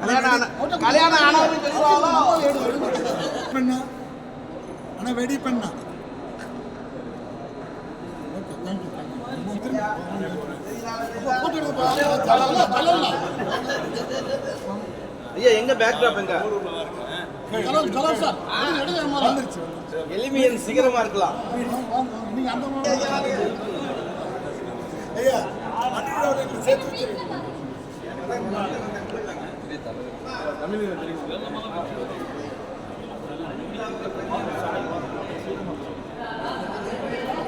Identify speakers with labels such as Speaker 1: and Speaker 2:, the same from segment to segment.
Speaker 1: கல்யாணம் ஆனாலும்
Speaker 2: பெண்ணா ஆனா வெடி பெண்ணா.
Speaker 1: ஐயா எங்க பேக் ட்ராப் எங்க எலிமியன் சீக்கிரமா இருக்கலாம்.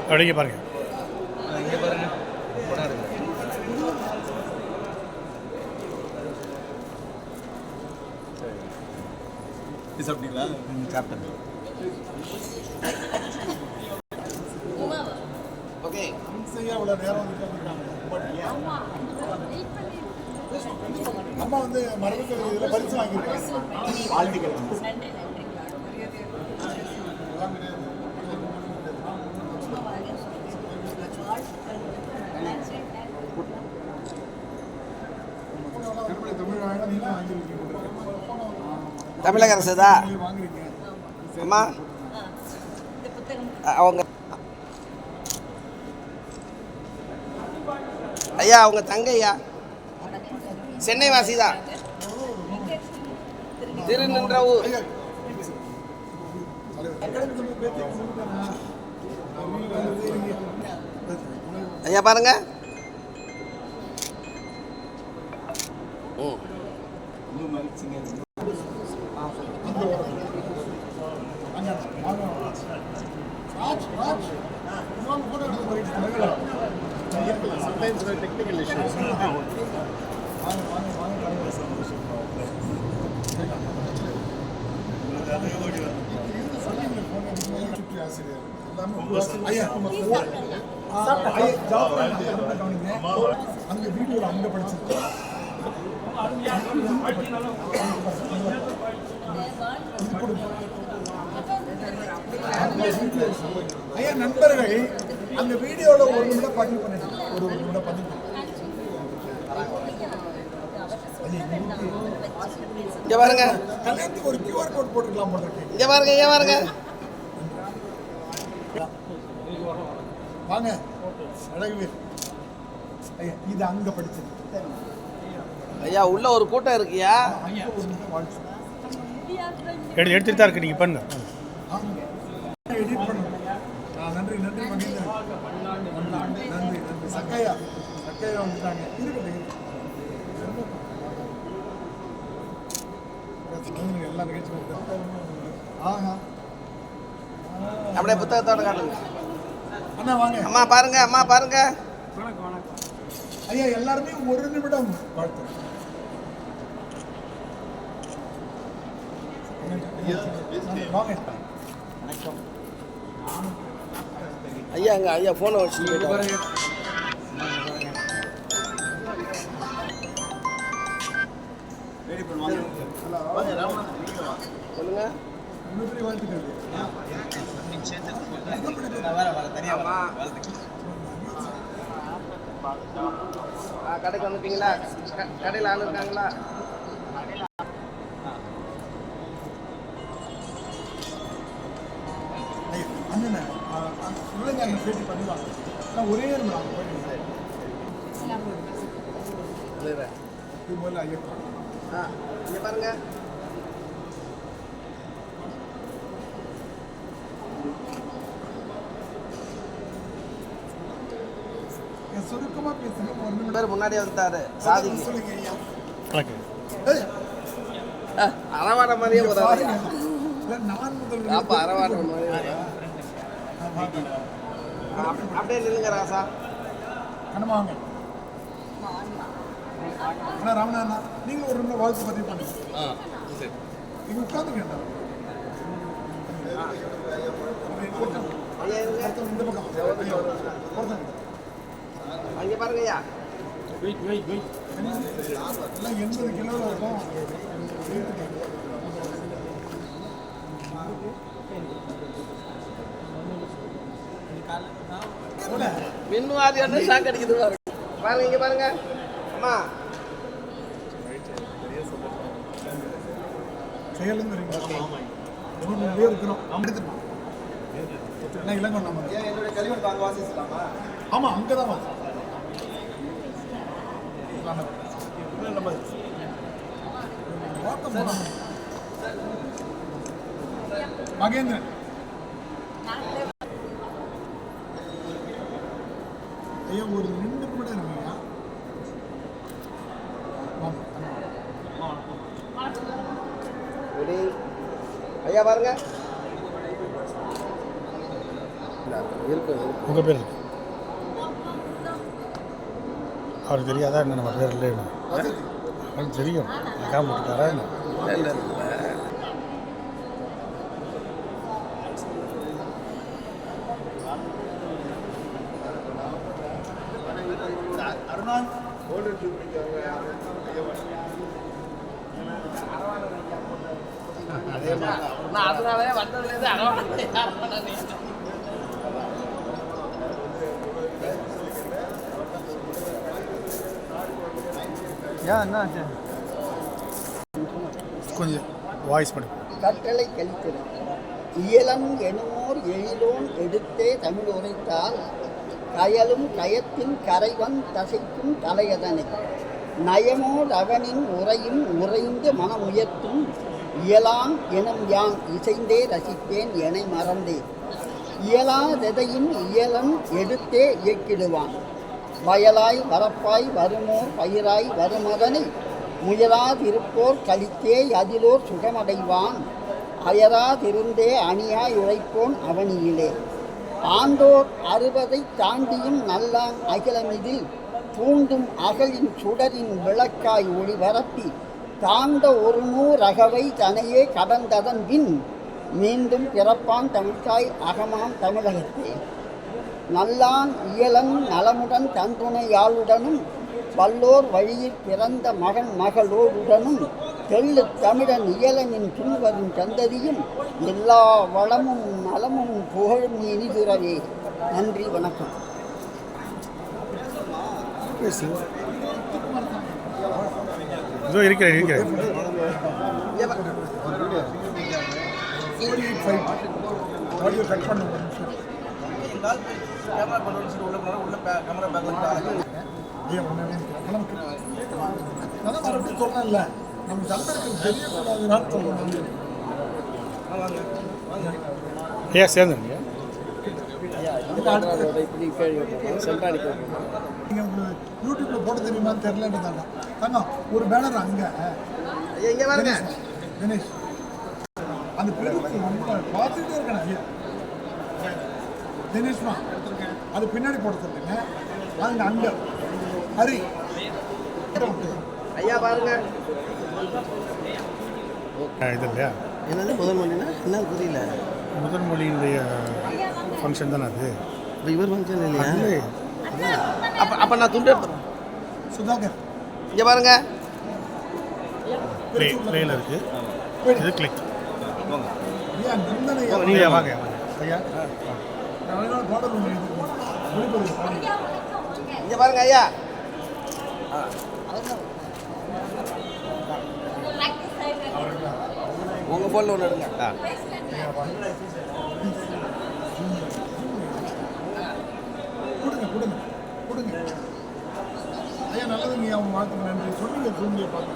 Speaker 3: அப்படிங்க பாருங்க.
Speaker 1: இங்க பாருங்க. சாப்பிட்டீங்களா? சாப்பிட்டேன். ஓகே
Speaker 2: அம்மா வந்து மரபு இதில் பரிசு வாங்கியிருக்காங்க. வாழ்த்துக்கள்.
Speaker 1: தமிழக அரசு தான் அம்மா அவங்க ஐயா அவங்க தங்க ஐயா சென்னை வாசி தான் திருநின்றவூர். ஐயா பாருங்க.
Speaker 2: Technical issues. அங்க வீடியோல அங்க படிச்சிருக்கேன். ஐயா நண்பர்கள் அந்த வீடியோல ஒரு நிமிடம் பதிவு பண்ணிட்டு ஒரு நிமிடம் பதிவு
Speaker 1: இங்க பாருங்க.
Speaker 2: கல்யாணத்துக்கு ஒரு QR கோட் போட்டுக்கலாம் போட்டுருக்கு.
Speaker 1: இங்க பாருங்க இங்க பாருங்க.
Speaker 2: வாங்க அழகுவீர் ஐயா இது அங்க படிச்சது.
Speaker 1: ஐயா உள்ள ஒரு கூட்டம் இருக்குயா.
Speaker 3: எடுத்துட்டு தான் இருக்கு. நீங்க பண்ணு.
Speaker 2: எடிட் பண்ணுங்க. நன்றி நன்றி மகேந்திரன். நன்றி நன்றி சக்கையா வந்துட்டாங்க. எல்லா நிகழ்ச்சியும் ஆஹா
Speaker 1: அப்படியே புத்தகத்தோட காட்டுங்க.
Speaker 2: அண்ணா வாங்க.
Speaker 1: அம்மா பாருங்க அம்மா பாருங்க.
Speaker 2: ஐயா எல்லாருமே ஒரு நிமிடம் வாழ்த்து. வாங்க. வணக்கம்.
Speaker 1: ஐயா அங்க ஐயா போனை வச்சு பாருங்க. சொல்லுங்க. கடைக்கு வந்துட்டீங்களா? கடையில் ஆள் இருக்காங்களா?
Speaker 2: அண்ணன் பேட்டி பண்ணுவாங்க. ஒரே
Speaker 1: இங்க பாருங்க.
Speaker 2: சுருக்கமா பேசுங்க.
Speaker 1: பேர் முன்னாடி வந்துட்டாரு. சாதி அரவாட மாதிரியே போறாரு. அரவாட மாதிரியே அப்படியே நில்லுங்க ராசா.
Speaker 2: கண்ணமாங்க. அண்ணா ராமண்ணா நீங்க ஒரு நிமிடம் வாழ்த்து பதிவு பண்ணுங்க. நீங்க உட்காந்துக்கேன். இந்த பக்கம்
Speaker 1: அங்கே பாருங்க ஐயா.
Speaker 2: எல்லாம் 80 கிலோ இருக்கும்.
Speaker 1: மின்வாதி வந்து ஷாக் அடிக்குது பாருங்க. இங்க பாருங்க அம்மா.
Speaker 2: செயலுங்க இவங்களுடைய இருக்கிறோம் எடுத்துட்டு என்ன இளங்கோ நம்ம
Speaker 1: என்னுடைய கல்வியோட அங்கே வாசிக்கலாமா?
Speaker 2: ஆமாம் அங்கே தான் வாசி மகேந்திரன் ஐயா ஒரு 2 நிமிடம் இருக்கீங்க.
Speaker 1: ஐயா பாருங்க.
Speaker 3: உங்கள் பேர் அவருக்கு தெரியாதா என்ன நம்ம பேர் இல்லைன்னு அவருக்கு தெரியும் கேட்காம விட்டுட்டாரா என்ன?
Speaker 1: இல்லை
Speaker 2: அருணான்
Speaker 1: நான் அதனாலே வந்ததுலேருந்து அரவணை என்னாச்சு?
Speaker 3: கொஞ்சம் வாய்ஸ் பண்ணி
Speaker 4: கட்டளை கழித்தது இயலன் எனுமோர் எழிலோன் எடுத்தே தமிழ் உரைத்தால் கயலும் கயத்தின் கரைவன் தசைக்கும் கலையதனை நயமோர் அவனின் உரையும் உறைந்து மனமுயர்த்தும் இயலான் எனும் யான் இசைந்தே ரசித்தேன் எனை மறந்தேன் இயலாதெதையும் இயலன் எடுத்தே இயக்கிடுவான் வயலாய் வரப்பாய் வருமோர் பயிராய் வருமதனை முயலாதிருப்போர் கழித்தே அதிலோர் சுகமடைவான் அயராதிருந்தே அணியாய் உழைப்போன் அவனியிலே ஆண்டோர் 60 தாண்டியும் நல்லான் அகிலமிதில் தூண்டும் அகலின் சுடரின் விளக்காய் ஒளிபரப்பி தாண்ட 100 அகவை தனையே கடந்ததன் பின் மீண்டும் பிறப்பான் தமிழ்காய் அகமாம் தமிழகத்தே நல்லான் இயலன் நலமுடன் தந்துணையாளுடனும் வல்லோர் வழியில் பிறந்த மகன் மகளோடுடனும் தெள்ளு தமிழன் இயலனின் பின்வரும் சந்ததியும் எல்லா வளமும் நலமும் புகழும் இனிதுறவே. நன்றி, வணக்கம்.
Speaker 3: இதோ இருக்கிறேன்
Speaker 2: ஆடியோ கட் பண்ண
Speaker 1: கேமரா கொண்டு உள்ள போனால் உள்ள கேமரா பேக்கில்
Speaker 2: அதான் மறுபடியும் சொன்னேன்ல நம்ம சந்தருக்கு தெரியக்கூடாதுன்னு சொல்லணும்.
Speaker 3: ஐயா சேர்ந்துருங்க.
Speaker 2: நீங்கள் உங்களுக்கு யூடியூப்பில் போட தெரியுமான்னு தெரிலன்னு தாங்க தாங்க ஒரு பேனர் அங்கே
Speaker 1: இங்கே பாருங்க
Speaker 2: தினேஷ் அந்த பிள்ளைங்களுக்கு ரொம்ப பார்த்துட்டே இருக்கேன் ஐயா தினேஷ்மா அது பின்னாடி போட சொல்லுங்க அது அங்கே ஹரி
Speaker 1: ஐயா பாருங்க.
Speaker 3: இது இல்லையா
Speaker 1: என்னது முதல் மொழினா என்ன புரியல?
Speaker 3: முதல் மொழியினுடைய ஃபங்க்ஷன் தானே அது.
Speaker 1: இப்போ இவர் ஃபங்க்ஷன் இல்லையா?
Speaker 3: இல்லை
Speaker 1: அப்போ நான் துண்டு எடுத்துறேன்.
Speaker 2: சுதாகர்
Speaker 1: இங்கே பாருங்க.
Speaker 3: பிளேயில் இருக்குது. இது கிளிக்.
Speaker 2: ஐயா நந்தனை
Speaker 3: ஐயா வாங்க ஐயா.
Speaker 2: பாடல் ஒன்று எழுதிருக்கோம்.
Speaker 1: இங்கே பாருங்க ஐயா. உங்கள் ஃபோனில் ஒன்று எடுங்க.
Speaker 2: கொடுங்க கொடுங்க கொடுங்க ஐயா நல்லதுங்க அவங்க வாழ்த்துக்கு நன்றி சொன்னீங்க சூழ்நிலையை பார்த்து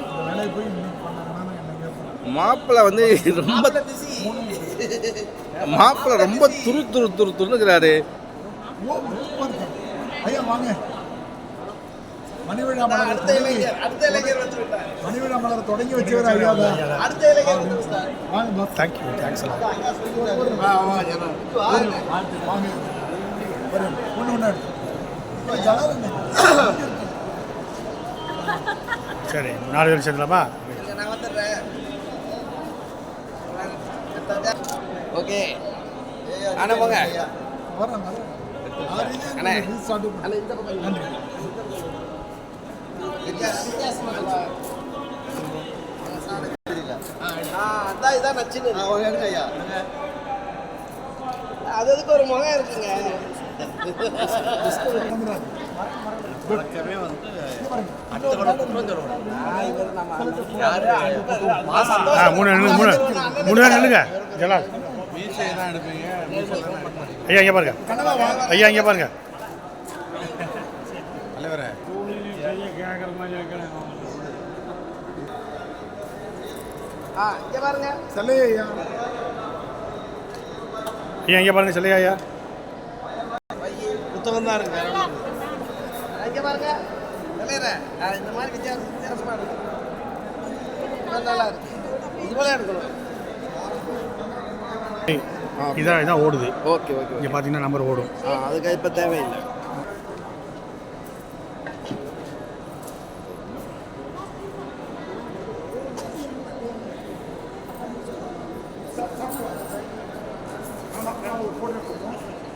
Speaker 2: இந்த வேலையை போய் இன்னைக்கு பண்ணாங்கன்னா என்ன கேட்பேன்
Speaker 5: மாப்பிள்ளை வந்து ரொம்ப மாப்பிள்ளை ரொம்ப துருங்கிறாரு.
Speaker 2: ஓ சூப்பர் சார். ஐயா வாங்க மணிவிழா மலர் மணிவிழா மலர் தொடங்கி வச்சவர் ஐயா தான். வாங்க பாஸ்.
Speaker 3: தேங்க்யூ தேங்க்ஸ் எல்லாம்.
Speaker 2: வாங்க ஒன்று ஒன்று
Speaker 3: சரி 4 பேர் சேர்ந்துலாமா?
Speaker 1: நான் வந்துடுறேன். ஓகே அண்ணா போங்க.
Speaker 2: வரேன்
Speaker 1: அண்ணே.
Speaker 2: ஸ்டார்ட்
Speaker 1: அண்ணா இந்த பக்கம்
Speaker 2: நன்றி
Speaker 1: அதான் இதான் நச்சுன்னு அது அதுக்கு ஒரு முகம் இருக்குங்க.
Speaker 3: மூணு நில்லுங்க ஜலால். ஐயா இங்கே பாருங்க, ஐயா இங்கே பாருங்க.
Speaker 1: இங்க பாருங்க
Speaker 2: செல்லையா ஐயா,
Speaker 3: ஐயா இங்கே பாருங்க சொல்லையா ஐயா.
Speaker 5: புத்தகம் தான் இருக்கு.
Speaker 1: இங்க பாருங்க தலைவரே, இந்த மாதிரி வித்தியாசமா இருக்கு. நல்லா இருக்கு. இது போல எடுக்கணும்.
Speaker 3: இதான் ஓடுது.
Speaker 1: Okay okay.
Speaker 3: இங்கே பார்த்தீங்கன்னா நம்பர் ஓடும்.
Speaker 1: அதுக்கு இப்போ தேவையில்லை.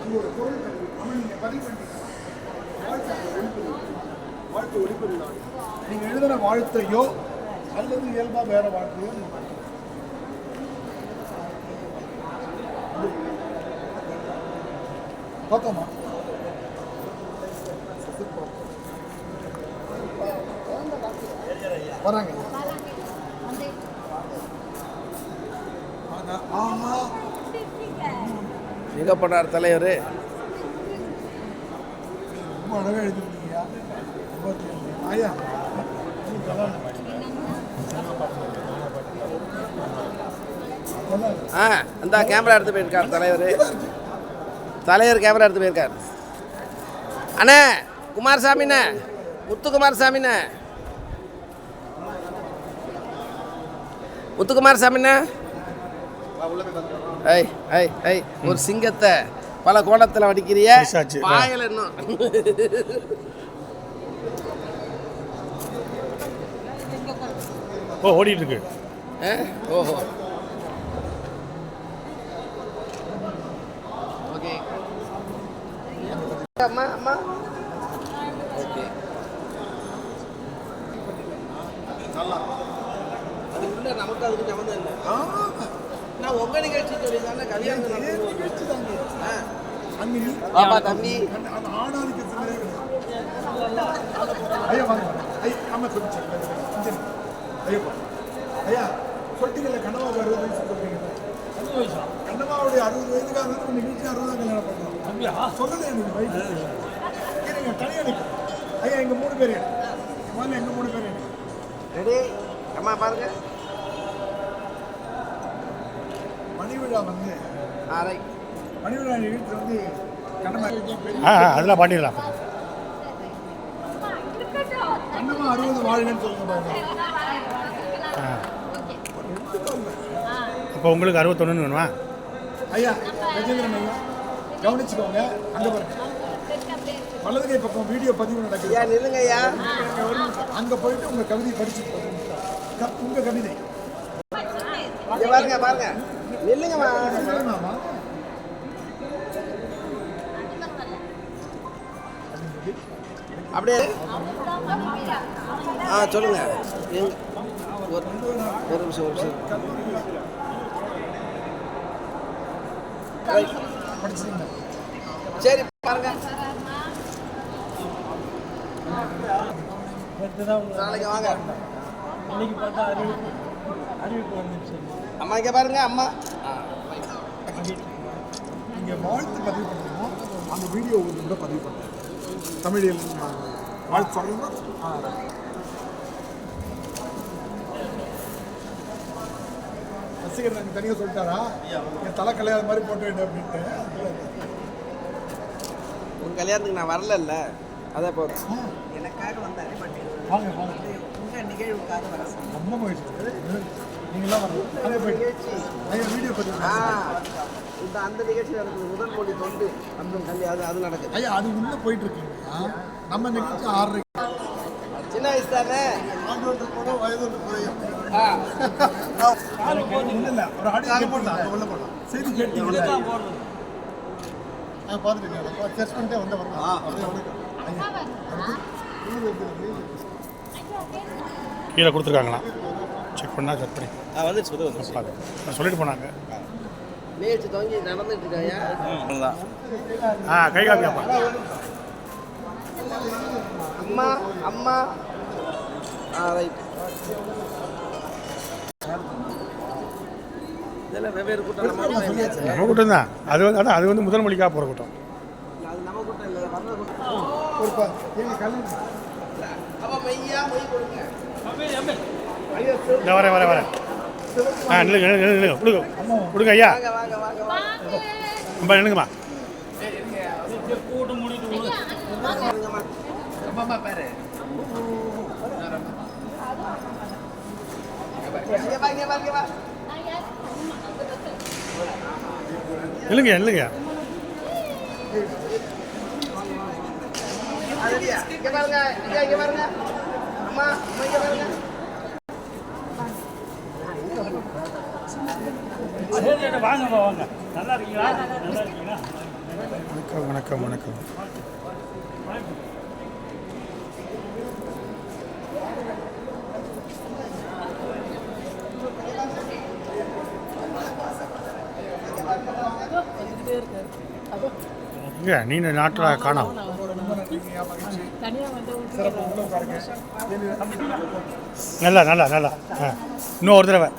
Speaker 2: உங்களோட பொருள் தமிழ் நீங்கள் பதிவு பண்ணிட்டீங்கன்னா வாழ்த்து ஒளிபெறுகிறாங்க. நீங்கள் எழுதின வாழ்த்தையோ அல்லது இயல்பாக வேறு வாழ்த்தையோ பார்த்தோமா? வராங்க. ஆமா
Speaker 1: எங்கே போனார் தலைவர்?
Speaker 2: ரொம்ப அழகாக எழுதிருக்கீங்க ஐயா.
Speaker 1: அந்த கேமரா எடுத்து போயிருக்கார் தலைவர் கேமரா எடுத்து போயிருக்கார். அண்ணே குமாரசாமிண்ணே, முத்துக்குமாரசாமிண்ணே, முத்துக்குமாரசாமிண்ணே. ஐய் ஐய் ஐய், ஒரு சிங்கத்தை பல கோணத்தில் வடிக்கிறிய பாயல் இன்னும்.
Speaker 3: ஓடிட்டு இருக்கு.
Speaker 1: ஓஹோ ஓகே. அம்மா அம்மா ஓகே. அதுக்குள்ள நமக்கு அதுக்கு சம்மந்தம் இல்லை. நான் உங்க நிகழ்ச்சி சொல்லி தானே கல்யாணம் பாப்பா தம்பி
Speaker 2: அந்த ஆணாதிக்கத்திலே ஐயா வாங்க. ஆமாம் சொல்லிச்சு ஐயா ஐயா சொல்லிட்டீங்கல்ல, கண்ணம்மாவுக்கு 60 வயசு சொல்றீங்க. கண்ணம்மாவுடைய 60 வயதுக்காக நம்ம நிகழ்ச்சி 60 கல்யாணம் பண்ணுறோம். சொல்லலை எனக்கு வயசு. இருங்க தனியாக நிற்கும். ஐயா எங்கள் 3 பேர் முதல்ல எங்கள் 3 பேர்
Speaker 1: ரெடி. அம்மா பாருங்க.
Speaker 2: மணிவிழா வந்து மணிவிழா நிகழ்ச்சி வந்து கண்ணம்மா
Speaker 3: அதெல்லாம் பண்ணிடலாம்.
Speaker 2: கண்ணம்மா 60 வாழ்கன்னு சொல்லுங்க பாருங்க.
Speaker 3: அப்போ உங்களுக்கு 61 வேணுமா?
Speaker 2: ஐயா கஜேந்திரன் ஐயா கவனிச்சுக்கோங்க. அங்கே பாருங்க வலது கை பக்கம் வீடியோ பதிவு நடக்குது.
Speaker 1: நில்லுங்க ஐயா.
Speaker 2: அங்கே போயிட்டு உங்கள் கவிதை படிச்சு உங்கள் கவிதை
Speaker 1: பாருங்க பாருங்க. நில்லுங்கம்மா. அப்படியே சொல்லுங்க. ஒரு நிமிஷம்
Speaker 2: படிச்சுங்க.
Speaker 1: சரி பாருங்க. நாளைக்கு வாங்க. அம்மா இங்கே பாருங்க. அம்மா
Speaker 2: நீங்கள் வாழ்த்து பதிவு பண்ணுறீங்கன்னா அந்த வீடியோ ஒரு கூட பதிவு பண்ணுறேன். தமிழில் வாழ்த்து சொல்லணும். ரசிகர் நாங்கள் தனியாக சொல்லிட்டாரா என் தலை கல்யாணம் மாதிரி போட்டு வேண்டாம் அப்படின்ட்டு.
Speaker 1: உங்கள் கல்யாணத்துக்கு நான் வரல, அதை போதும். எனக்காக வந்தாரு.
Speaker 2: வாங்க வாங்க.
Speaker 1: உங்கள் நிகழ்வுக்காக வர
Speaker 2: ரொம்ப மகிழ்ச்சி. நீங்களாம் வரணும். அதே போயிட்டு ஐயா வீடியோ பதிவு
Speaker 1: இந்த அந்த நிகழ்ச்சி நடக்குது. முதல் மொழி தொண்டு அந்த கல்யாணம் அது நடக்குது.
Speaker 2: ஐயா அது உள்ளே போயிட்டு இருக்கீங்க. நம்ம நிகழ்ச்சி 6
Speaker 1: சின்ன வயசு தானே.
Speaker 2: வயது குறையும் இல்லை. ஒரு ஆடியோ போடலாம். உள்ள போடலாம். செய்தி கேட்டீங்க பார்த்துட்டு சர்ச் பண்ணிட்டே வந்து வரலாம்.
Speaker 3: கீழே கொடுத்துருக்காங்களா? செக் பண்ணால் செக் பண்ணி
Speaker 1: வந்து
Speaker 3: சொல்லிட்டு போனாங்க.
Speaker 1: நிகழ்ச்சி துவங்கி நடந்துட்டு இருக்காயா?
Speaker 5: அவ்வளோதான்.
Speaker 3: கை காமியாப்பா.
Speaker 1: அம்மா அம்மா ரைட். இதெல்லாம் வெவ்வேறு கூட்டம்.
Speaker 3: நம்ம கூட்டம் தான் அது வந்து. அதான் அது வந்து முதல் மொழிக்காக போகிற கூட்டம்.
Speaker 1: அது நம்ம கூட்டம் இல்லை, வர்ற கூட்டம். அப்போ மெய்யா மொய் கொடுங்க.
Speaker 3: இந்த வரேன். நில்லுங்க கொடுங்க ஐயா.
Speaker 1: வாங்க வாங்க வாங்க வாங்க.
Speaker 3: ரொம்ப நில்லுங்கம்மா.
Speaker 1: அம்மா பேரு இங்க பாருங்க.
Speaker 3: நில்லுங்க.
Speaker 1: இங்க பாருங்க. இங்க பாருங்க. அம்மா இங்க பாருங்க.
Speaker 3: வாங்க. நல்லா இருக்கீங்களா? வணக்கம். இங்கே நீண்ட நாட்டில் காணோம். நல்லா இன்னும் ஒரு தடவை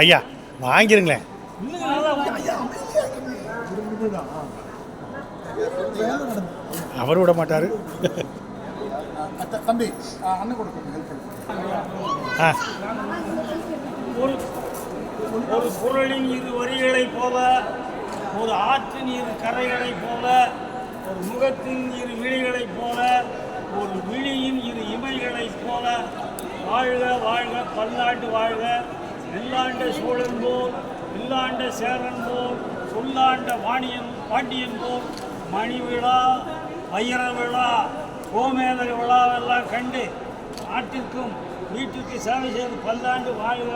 Speaker 3: ஐயா வாங்கிருங்களேன். அவர் விட மாட்டார்.
Speaker 2: தம்பி அண்ணன் கொடுக்க
Speaker 6: ஒரு குறளின் இரு வரிகளைப் போல, ஒரு ஆற்றின் இரு கரைகளைப் போல, ஒரு முகத்தின் இரு விழிகளைப் போல, ஒரு விழியின் இரு இமைகளைப் போல, வாழ்க பல்லாண்டு வாழ்க, எல்லாண்ட சோழன் போல், இல்லாண்ட சேரன் போல், சொல்லாண்ட பாண்டியன் போல், மணி விழா, வைர விழா, கோமேதக விழாவெல்லாம் கண்டு நாட்டிற்கும் வீட்டுக்கு சேவை செய்து பல்லாண்டு வாழ்க.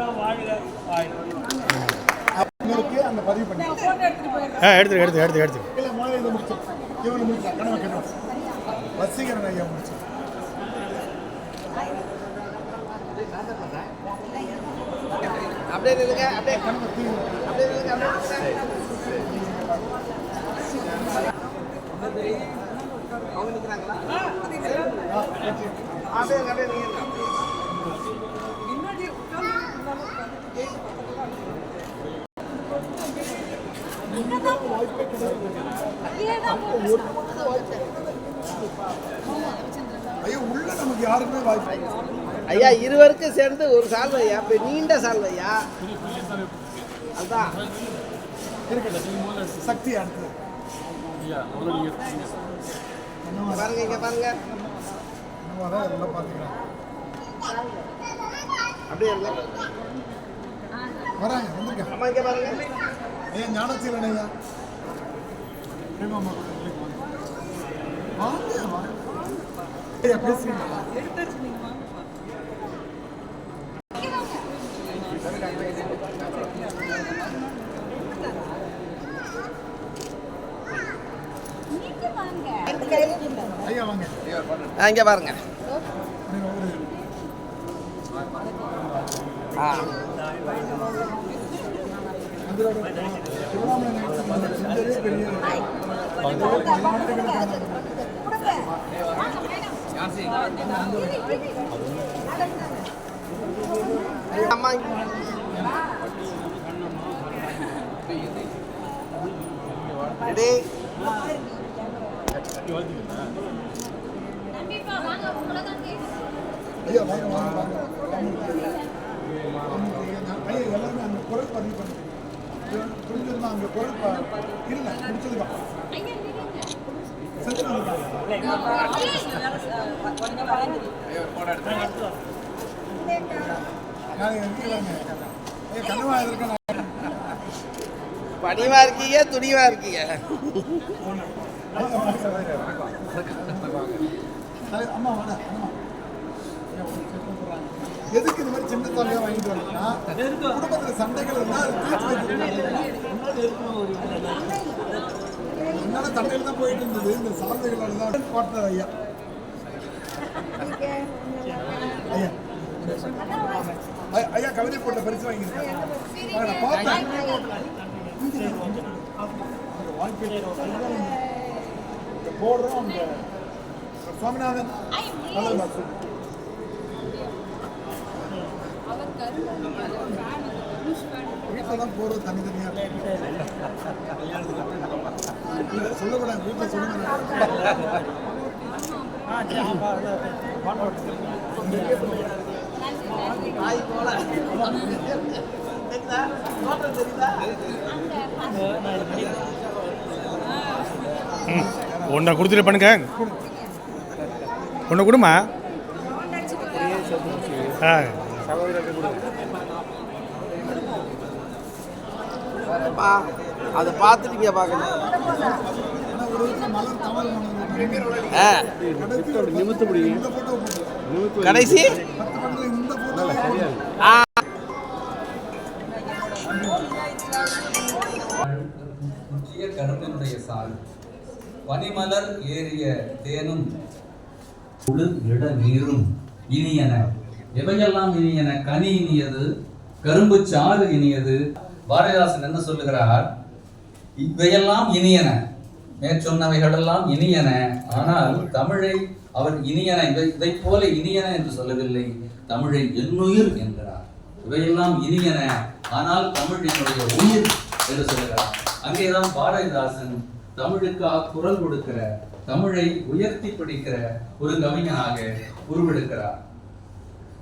Speaker 2: அந்த பதிவு பண்ணி
Speaker 3: எடுத்து
Speaker 2: இல்லை முதல்ல இதை முடிச்சு இவனை முடிச்சா கனவு வசீகரன் ஐயா முடிச்சு
Speaker 1: அப்படியே நில்லுங்க. அப்படியே அவங்க நிற்கிறாங்களா? அப்படியே நீங்க
Speaker 2: ஐயா உள்ள நமக்கு யாருக்குமே வாய்ப்பு.
Speaker 1: ஐயா இருவருக்கும் சேர்ந்து ஒரு சால்வையா, இப்போ நீண்ட சால்வையா, அதுதான்
Speaker 2: சக்தி அடுத்து
Speaker 1: இங்க பாருங்க.
Speaker 2: எல்லாம் பார்த்தீங்களா
Speaker 1: அப்படியே இருங்க.
Speaker 2: வராங்க வந்திருக்கேன்.
Speaker 1: அம்மா இங்க பாருங்க.
Speaker 2: ஐயா ஞானசீலன் ஐயா ஐயா பேசுறீங்க. ஐயா வாங்க.
Speaker 1: இங்க பாருங்க. அம்மா ரெடி.
Speaker 2: ஐயா வாங்க வாங்க வாங்க. ஐயா எல்லாமே அந்த குரல் பதிவு பண்ணுங்க. புரிஞ்சதுமா அங்கே குரல் இல்லை முடிச்சதுமா கனவா இருக்க
Speaker 1: பணிவா இருக்கீங்க, துணிவா இருக்கீங்க.
Speaker 2: அம்மா வாடா எதுக்கு இந்த மாதிரி சின்ன தொகையாக வாங்கிட்டு வரீங்கன்னா குடும்பத்தில் சண்டைகள் இருந்தால் என்னால சண்டையில் தான் போயிட்டு இருந்தது. இந்த சாலைகளால் தான் போட்டது. ஐயா ஐயா ஐயா கவிதை போட்ட பரிசு வாங்கியிருக்கேன். பார்த்தேன் அந்த வாய்ப்பை இந்த போடுறோம் அந்த சுவாமிநாதன் நல்லது வீட்டில் தான் போகிறது தனித்தனியாக சொல்லக்கூடாது வீட்டில் சொல்லுங்க
Speaker 3: ஒன்றை கொடுத்துட்டு பண்ணுங்க ஒன்று கொடுமா ஆ
Speaker 1: அதை பார்த்துட்டு பார்க்கணும். கடைசி
Speaker 7: கரும்பினுடைய சால் பனிமலர் ஏறிய தேனும் குளிர் இட நீரும் இனியன. எவையெல்லாம் இனியன? கனி இனியது, கரும்பு சாறு இனியது. பாரதிதாசன் என்ன சொல்லுகிறார்? இவையெல்லாம் இனியன, மேற்சொன்னவைகளெல்லாம் இனியன. ஆனால் தமிழை அவர் இனியன இதை போல இனியன என்று சொல்லவில்லை, தமிழை என்னுயிர் என்கிறார். இவையெல்லாம் இனியன, ஆனால் தமிழ் என்னுடைய உயிர் என்று சொல்லுகிறார். அங்கேதான் பாரதிதாசன் தமிழுக்காக குரல் கொடுக்கிற, தமிழை உயர்த்தி பிடிக்கிற ஒரு கவிஞனாக உருவெடுக்கிறார்.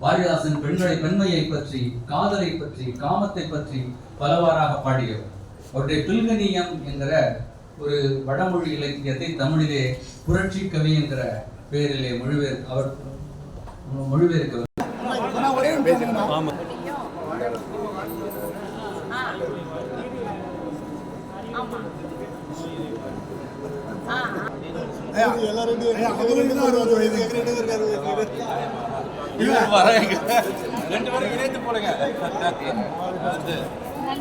Speaker 7: பாரதிதாசன் பெண்மையை பற்றி, காதலை பற்றி, காமத்தை பற்றி பலவாறாக பாடியவர். அவருடைய பில்கணியம் என்கிற ஒரு வடமொழி இலக்கியத்தை தமிழிலே புரட்சி கவி என்கிற பெயரிலே மொழிபெயர்க்க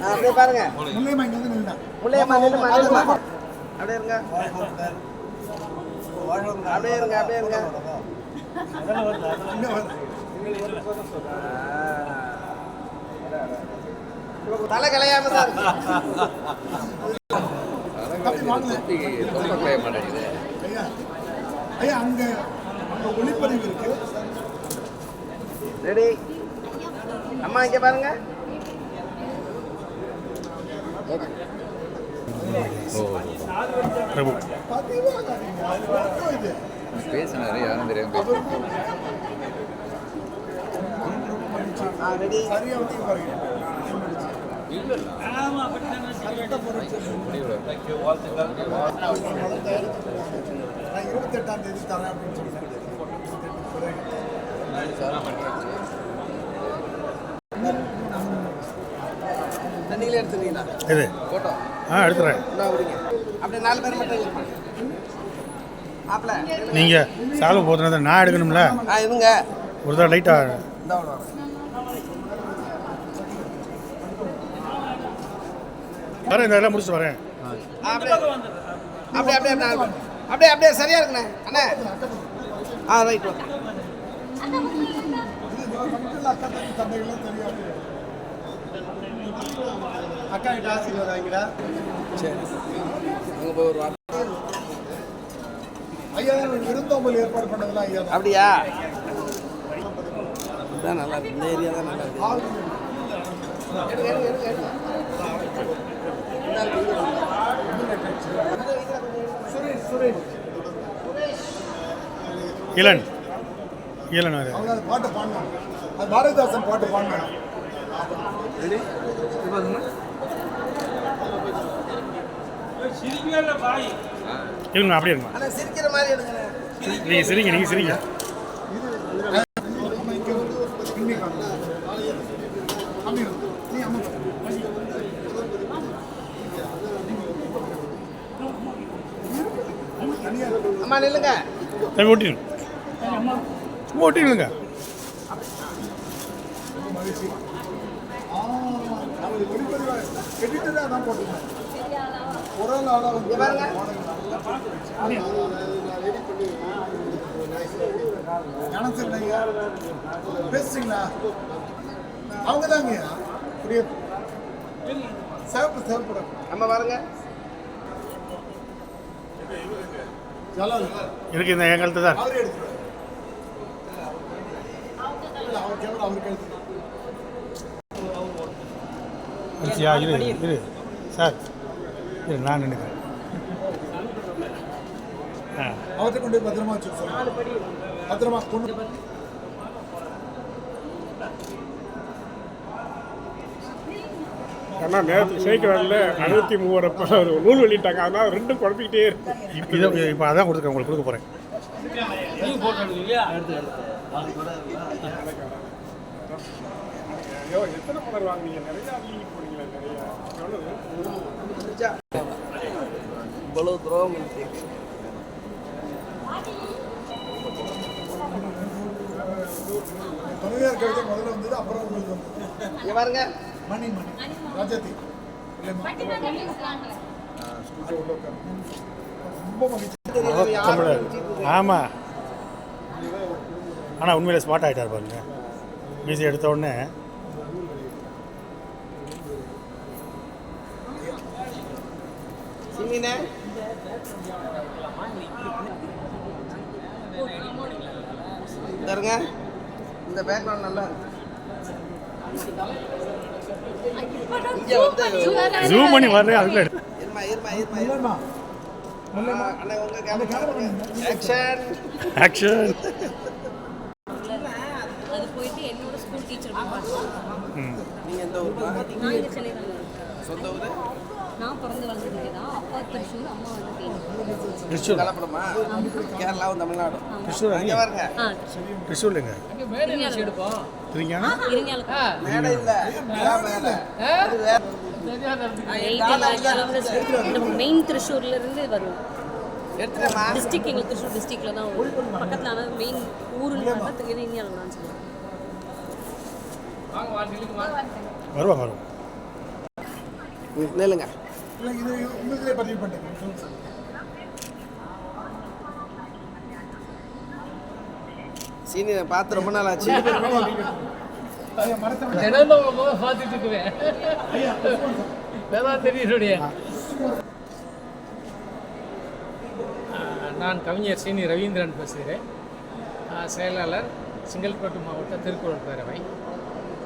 Speaker 1: அப்படியே பாருங்க. முல்லையம்மா அப்படியே இருங்க, அப்படியே இருங்க, அப்படியே இருங்க. தலை கலையாம தான் இருக்கு.
Speaker 2: ஐயா அங்க ஒளிப்பதிவு இருக்கு.
Speaker 1: ரெடி அம்மா, இங்க பாருங்க.
Speaker 3: பிரபு
Speaker 5: பேசினாரு, யாரும் தெரியாம
Speaker 1: ரெடி.
Speaker 2: சரியா வந்து பாருங்க. நான் 28ஆம் தேதி தரேன் அப்படின்னு சொல்லிட்டேன்.
Speaker 1: நீங்களே எடுத்துக்கிறீங்களா?
Speaker 3: இது
Speaker 1: போட்டோ
Speaker 3: எடுத்துறேன்.
Speaker 1: அப்படியே 4 பேர் மட்டும் இருப்பாங்க. ஆப்ல
Speaker 3: நீங்கள் சால்வை போதுனா நான் எடுக்கணும்ல.
Speaker 1: இருங்க,
Speaker 3: ஒரு தான் லைட்டாக
Speaker 1: இந்த
Speaker 3: வரேன், இந்த எல்லாம் முடிச்சுட்டு வரேன்.
Speaker 1: அப்படியே அப்படியே அப்படியே அப்படியே அப்படியே சரியா இருக்குண்ணே அண்ணே. Right okay.
Speaker 2: அக்கா தம்பி தந்தைகளும் தெரியாது.
Speaker 1: அக்கா கிட்ட ஆசீர்வாதம் வாங்கிடா. சரி, அங்கே போய் ஒரு
Speaker 2: ஐயா விருந்தோம்பல் ஏற்பாடு பண்ணதெல்லாம் ஐயா தான்.
Speaker 1: அப்படியா? இதுதான் நல்லா இருக்கு, இந்த ஏரியா தான் நல்லா இருக்கு.
Speaker 3: இளன் இளன் அது
Speaker 2: அவங்க அந்த பாட்டு பாடினாங்க. அது பாரதிதாசன் பாட்டு பாடினாங்க.
Speaker 3: இருங்க, அப்படியே இருங்க.
Speaker 1: ஆனால் சிரிக்கிற மாதிரி எடுங்கண்ணே.
Speaker 3: நீங்கள் சிரிங்க, நீங்கள் சிரிங்க.
Speaker 1: அம்மா நில்லுங்க.
Speaker 3: தம்பி ஓட்டிடுங்க, சும்மா ஓட்டிடுங்க.
Speaker 2: மகிழ்ச்சி. ஒளிப்பதிவு எடிட்டராக தான் போட்டுருந்தேன். ஒரு நாளாக வந்து
Speaker 1: பாருங்க.
Speaker 2: ஞானசேகரன் ஐயா பேசுறீங்களா? அவங்க தாங்கய்யா. புரிய சிவப்பு சிவப்பு
Speaker 1: அம்மா பாருங்க.
Speaker 2: ஜலால்
Speaker 3: இருக்கு இந்த எங்கள்கிட்ட தான்
Speaker 2: அவரே எடுத்துருவாரு. இல்ல, அவர் கேமரா அவருக்கு எடுத்துருவாரு.
Speaker 3: இருந்துச்சியா? இரு சார், இரு நான் நினைக்கிறேன்.
Speaker 2: அவர்கிட்ட கொண்டு போய் பத்திரமா வச்சு சொல்லுங்க. பத்திரமா கொண்டு
Speaker 8: ஆனால் நேரத்துக்கு சேர்க்கிறாங்கல்ல 63 அப்போ நூல் வெளியிட்டாங்க, அதனால் ரெண்டும் குழப்பிக்கிட்டே இருக்கு.
Speaker 3: இப்போ அதான் கொடுத்துருக்கேன், உங்களுக்கு கொடுக்க போகிறேன்.
Speaker 8: ஐயோ, எத்தனை மலர் வாங்குனீங்க? நிறையா வாங்கி போனீங்களா? நிறையா எவ்வளவு?
Speaker 1: இவ்வளவு துரோகம் இருக்கு.
Speaker 2: துணைவியார் கவிதை முதல்ல வந்தது, அப்புறம் உங்களுக்கு வந்தது.
Speaker 1: இங்க பாருங்க,
Speaker 2: மணி ராஜாத்தி இல்லைம்மா ஸ்கூல்ல உள்ள உட்காரு. ரொம்ப மகிழ்ச்சி.
Speaker 3: தமிழர். ஆமாம், ஆனால் உண்மையிலே ஸ்மார்ட் ஆகிட்டார் பாருங்க. பிசி எடுத்த உடனே
Speaker 1: சிமினே பாருங்க, இந்த பேக்ரவுண்ட் நல்லா இருக்கு. இங்க வந்து
Speaker 3: ஜூம் பண்ணி வர்றேன், அதுக்குள்ள
Speaker 1: இருமா இருமா இருமா
Speaker 2: இல்லைம்மா
Speaker 1: அண்ணா உங்க கேமரா ஆக்ஷன்.
Speaker 3: ஆக்ஷன்.
Speaker 9: அது போயிட்டு என்னோட ஸ்கூல் டீச்சர்
Speaker 1: நீங்க எந்த ஊருமா?
Speaker 9: நான் இங்கே சென்னை தான் இருக்கேன்.
Speaker 1: சொந்த ஊரு?
Speaker 9: நான் பிறந்து வளர்ந்தது தான். அப்பா திருச்சூர், அம்மா வந்து தேனி.
Speaker 3: திருச்சூர்.
Speaker 1: கலப்படமா? கேரளாவும் தமிழ்நாடும்.
Speaker 3: திருச்சூர்.
Speaker 1: இங்க பாருங்க,
Speaker 3: திருச்சூர்லைங்க திருஞானா
Speaker 9: இருኛளுக்கு
Speaker 1: மேடை இல்ல, மேல அது வேற.
Speaker 9: மெயின் திருச்சூர்ல இருந்து வரும்.
Speaker 1: எடுத்துட்டேம்மா.
Speaker 9: டிஸ்ட்ரிக்ட் எங்களுக்கு திருச்சூர் டிஸ்ட்ரிக்ட்ல தான் வரும். பக்கத்தில் ஆனால் மெயின் ஊருன்னு பார்த்தா இருኛள் தான் சொல்லுவாங்க.
Speaker 3: வருவாங்க.
Speaker 1: இல்லைங்க,
Speaker 2: இல்லை இது உங்களுக்குள்ளே பதிவு பண்ணிட்டேன்.
Speaker 1: சீனி பார்த்து ரொம்ப நாள் ஆச்சு.
Speaker 2: ஐயா மரத்தை
Speaker 10: பார்த்துட்டு இருக்குவேன். தெரியும். நான் கவிஞர் சீனி ரவீந்திரன் பேசுகிறேன். செயலாளர் செங்கல்பட்டு மாவட்ட திருக்குறள் பேரவை.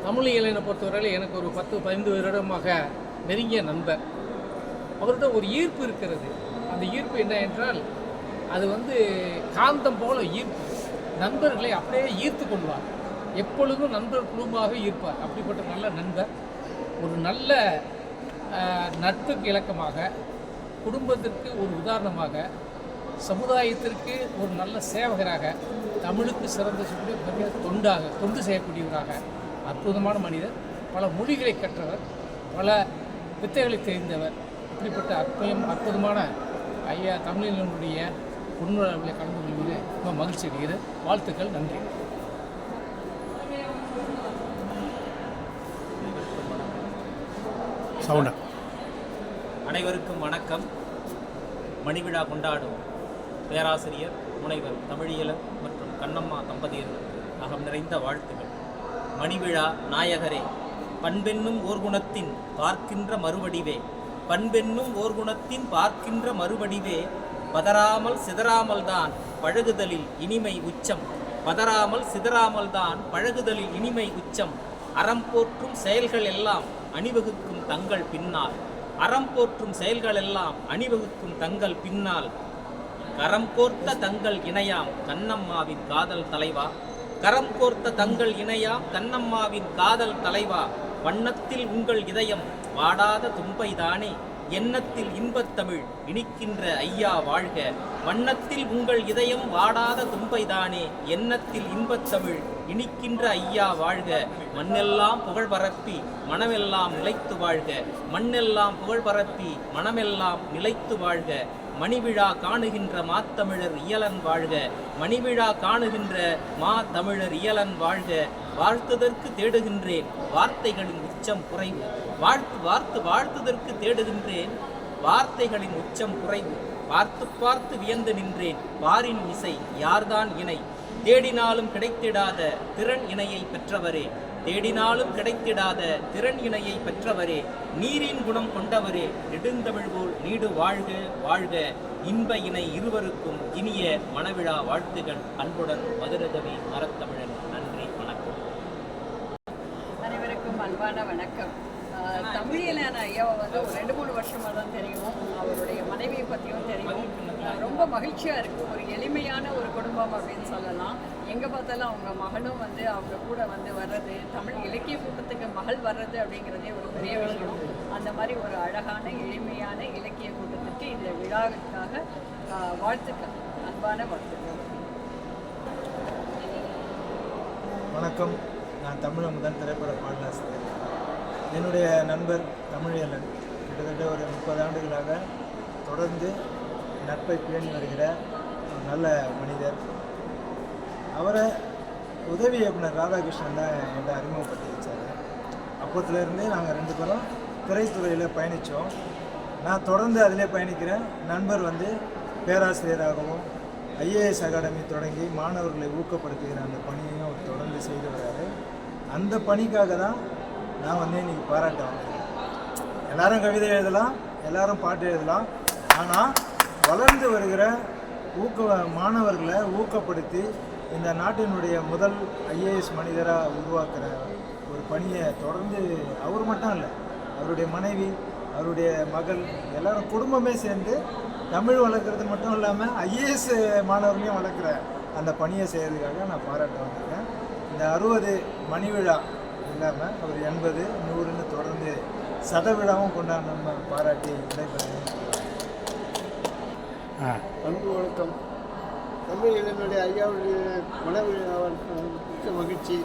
Speaker 10: தமிழியலை பொறுத்தவரையில் எனக்கு ஒரு 10-15 வருடமாக நெருங்கிய நண்பர். அவர்கிட்ட ஒரு ஈர்ப்பு இருக்கிறது. அந்த ஈர்ப்பு என்ன என்றால், அது காந்தம் போல ஈர்ப்பு. நண்பர்களை அப்படியே ஈர்த்து கொள்வார். எப்பொழுதும் நண்பர் குழுவாக ஈர்ப்பார். அப்படிப்பட்ட நல்ல நண்பர். ஒரு நல்ல நட்புக்கு இலக்கமாக, குடும்பத்திற்கு ஒரு உதாரணமாக, சமுதாயத்திற்கு ஒரு நல்ல சேவகராக, தமிழுக்கு சிறந்த சொல்லி தொண்டு செய்யக்கூடியவராக அற்புதமான மனிதர். பல மொழிகளை கற்றவர், பல வித்தைகளை தெரிந்தவர். இப்படிப்பட்ட அற்புதமான ஐயா தமிழினுடைய பொன்னுடைய கலந்து கொள்வது ரொம்ப மகிழ்ச்சி அடைகிறது. வாழ்த்துக்கள், நன்றி.
Speaker 3: சவுண்டா.
Speaker 11: அனைவருக்கும் வணக்கம். மணிவிழா கொண்டாடும் பேராசிரியர் முனைவர் தமிழியலன் மற்றும் கண்ணம்மா தம்பதியர்களுக்கு அகம் நிறைந்த வாழ்த்துக்கள். மணிவிழா நாயகரே, பண்பென்னும் ஓர்குணத்தின் பார்க்கின்ற மறுவடிவே, பண்பென்னும் ஓர்குணத்தின் பார்க்கின்ற மறுவடிவே, பதறாமல் சிதறாமல் தான் பழகுதலில் இனிமை உச்சம், பதறாமல் சிதறாமல் தான் பழகுதலில் இனிமை உச்சம், அறம் போற்றும் செயல்கள் எல்லாம் அணிவகுக்கும் தங்கள் பின்னால், அறம் போற்றும் செயல்கள் எல்லாம் அணிவகுக்கும் தங்கள் பின்னால், கரம் கோர்த்த தங்கள் இணையாம் கண்ணம்மாவின் காதல் தலைவா, கரம் கோர்த்த தங்கள் இணையாம் கண்ணம்மாவின் காதல் தலைவா, வண்ணத்தில் உங்கள் இதயம் வாடாத தும்பைதானே, எண்ணத்தில் இன்பத்தமிழ் இனிக்கின்ற ஐயா வாழ்க, வண்ணத்தில் உங்கள் இதயம் வாடாத தும்பைதானே, எண்ணத்தில் இன்பத்தமிழ் இனிக்கின்ற ஐயா வாழ்க, மண்ணெல்லாம் புகழ் பரப்பி மனமெல்லாம் நிலைத்து வாழ்க, மண்ணெல்லாம் புகழ் பரப்பி மனமெல்லாம் நிலைத்து வாழ்க, மணிவிழா காணுகின்ற மாத்தமிழர் இயலன் வாழ்க, மணிவிழா காணுகின்ற மா தமிழர் இயலன் வாழ்க, வாழ்த்துதற்கு தேடுகின்றேன் வார்த்தைகளின் உச்சம் குறைவு, வாழ்த்துதற்கு தேடுகின்றேன் வார்த்தைகளின் உச்சம் குறைவு, பார்த்து பார்த்து வியந்து நின்றேன் பாரின் இசை யார்தான் இணை, தேடினாலும் கிடைத்திடாத திறன் இணையை பெற்றவரே, தேடினாலும் கிடைத்திடாத திறன் இணையை பெற்றவரே, நீரின் குணம் கொண்டவரே, நெடுந்தமிழ் போல் நீடு வாழ்க வாழ்க, இன்ப இணை இருவருக்கும் இனிய மணவிழா வாழ்த்துகள். அன்புடன் மதுரகவி மரத்தமிழன். நன்றி, வணக்கம்.
Speaker 12: அனைவருக்கும் அன்பான வணக்கம். தமிழியலான ஐயாவை வந்து ஒரு 2-3 வருஷமாக தான் தெரியும். அவருடைய மனைவியை பற்றியும் தெரியும். ரொம்ப மகிழ்ச்சியாக இருக்குது. ஒரு எளிமையான ஒரு குடும்பம் அப்படின்னு சொல்லலாம். எங்கே பார்த்தாலும் அவங்க மகனும் வந்து அவங்க கூட வந்து வர்றது, தமிழ் இலக்கிய கூட்டத்துக்கு மகள் வர்றது அப்படிங்கிறதே ஒரு பெரிய விஷயம். அந்த மாதிரி ஒரு அழகான எளிமையான இலக்கிய கூட்டத்துக்கு இந்த விழாவிற்காக வாழ்த்துக்கள், அன்பான வாழ்த்துக்கள்.
Speaker 13: வணக்கம். நான் தமிழமுதன் திரைப்பட பாடலாசிரியர். என்னுடைய நண்பர் தமிழியலன் கிட்டத்தட்ட ஒரு 30 ஆண்டுகளாக தொடர்ந்து நட்பை பேணி வருகிற ஒரு நல்ல மனிதர். அவரை உதவி இயக்குனர் ராதாகிருஷ்ணன் தான் என்னை அறிமுகப்படுத்தி வச்சார். அப்போத்துலேருந்தே நாங்கள் 2 பேரும் திரைத்துறையில் பயணித்தோம். நான் தொடர்ந்து அதிலே பயணிக்கிறேன். நண்பர் வந்து பேராசிரியராகவும் ஐஏஎஸ் அகாடமி தொடங்கி மாணவர்களை ஊக்கப்படுத்துகிற அந்த பணியையும் அவர் தொடர்ந்து செய்து வர்றாரு. அந்த பணிக்காக தான் நான் வந்து இன்றைக்கி பாராட்ட வாங்குறேன். எல்லாரும் கவிதை எழுதலாம், எல்லாரும் பாட்டு எழுதலாம். ஆனால் வளர்ந்து வருகிற மாணவர்களை ஊக்கப்படுத்தி இந்த நாட்டினுடைய முதல் ஐஏஎஸ் மனிதராக உருவாக்குற ஒரு பணியை தொடர்ந்து அவர் மட்டும் இல்லை, அவருடைய மனைவி, அவருடைய மகள், எல்லாரும் குடும்பமே சேர்ந்து தமிழ் வளர்க்குறது மட்டும் இல்லாமல் ஐஏஎஸ் மாணவர்களையும் வளர்க்குற அந்த பணியை செய்கிறதுக்காக நான் பாராட்ட வந்திருக்கேன். இந்த 60 மணி விழா இல்லாமல் அவர் 80, 100ன்னு தொடர்ந்து சதவிழாவும் கொண்டாடணும்னு பாராட்டி விடைபெறுகிறேன்.
Speaker 14: அன்பு வணக்கம். தமிழ் இளைஞருடைய ஐயாவுடைய மிக்க மகிழ்ச்சி.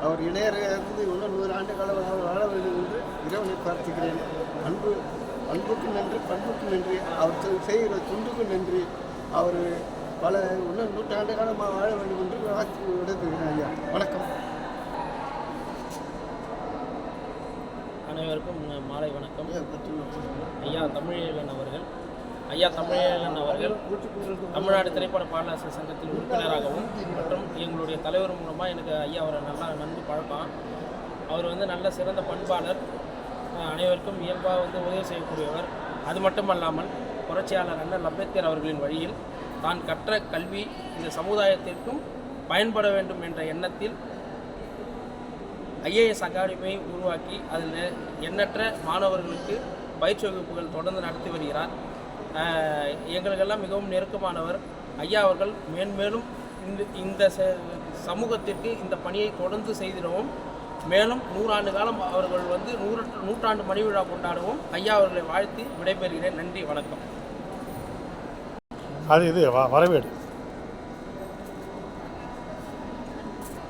Speaker 14: அவர் இளையராக இன்னும் 100 ஆண்டு காலம் வாழ வேண்டும் என்று இறைவனை பிரார்த்திக்கிறேன். அன்புக்கு நன்றி, பண்புக்கு நன்றி, அவர் செய்கிற துண்டுக்கு நன்றி. அவர் பல இன்னும் 100 ஆண்டு காலமாக வாழ வேண்டும் என்று வாழ்த்து விடுகிறேன். ஐயா வணக்கம்.
Speaker 11: அனைவருக்கும் மாலை வணக்கம். ஐயா தமிழியலன் அவர்கள் தமிழ்நாடு திரைப்பட பாடலாசிரியர் சங்கத்தில் உறுப்பினராகவும் மற்றும் எங்களுடைய தலைவர் மூலமாக எனக்கு ஐயா அவரை நல்லா நன்கு பழக்கம். அவர் வந்து நல்ல சிறந்த பண்பாளர், அனைவருக்கும் இயல்பாக வந்து உதவி செய்யக்கூடியவர். அது மட்டுமல்லாமல் புரட்சியாளர் அண்ணல் அம்பேத்கர் அவர்களின் வழியில் தான் கற்ற கல்வி இந்த சமுதாயத்திற்கும் பயன்பட வேண்டும் என்ற எண்ணத்தில் ஐஏஎஸ் அகாடமியை உருவாக்கி அதில் எண்ணற்ற மாணவர்களுக்கு பயிற்சி வகுப்புகள் தொடர்ந்து நடத்தி வருகிறார். எங்களுக்கெல்லாம் மிகவும் நெருக்கமானவர். ஐயா அவர்கள் மேன்மேலும் இந்த சமூகத்திற்கு இந்த பணியை தொடர்ந்து செய்திடவும், மேலும் 100 ஆண்டு காலம் அவர்கள் வந்து 100ஆண்டு மணி விழா கொண்டாடவும் ஐயா அவர்களை வாழ்த்தி விடைபெறுகிறேன். நன்றி, வணக்கம்.
Speaker 3: அது இது வரவேடு.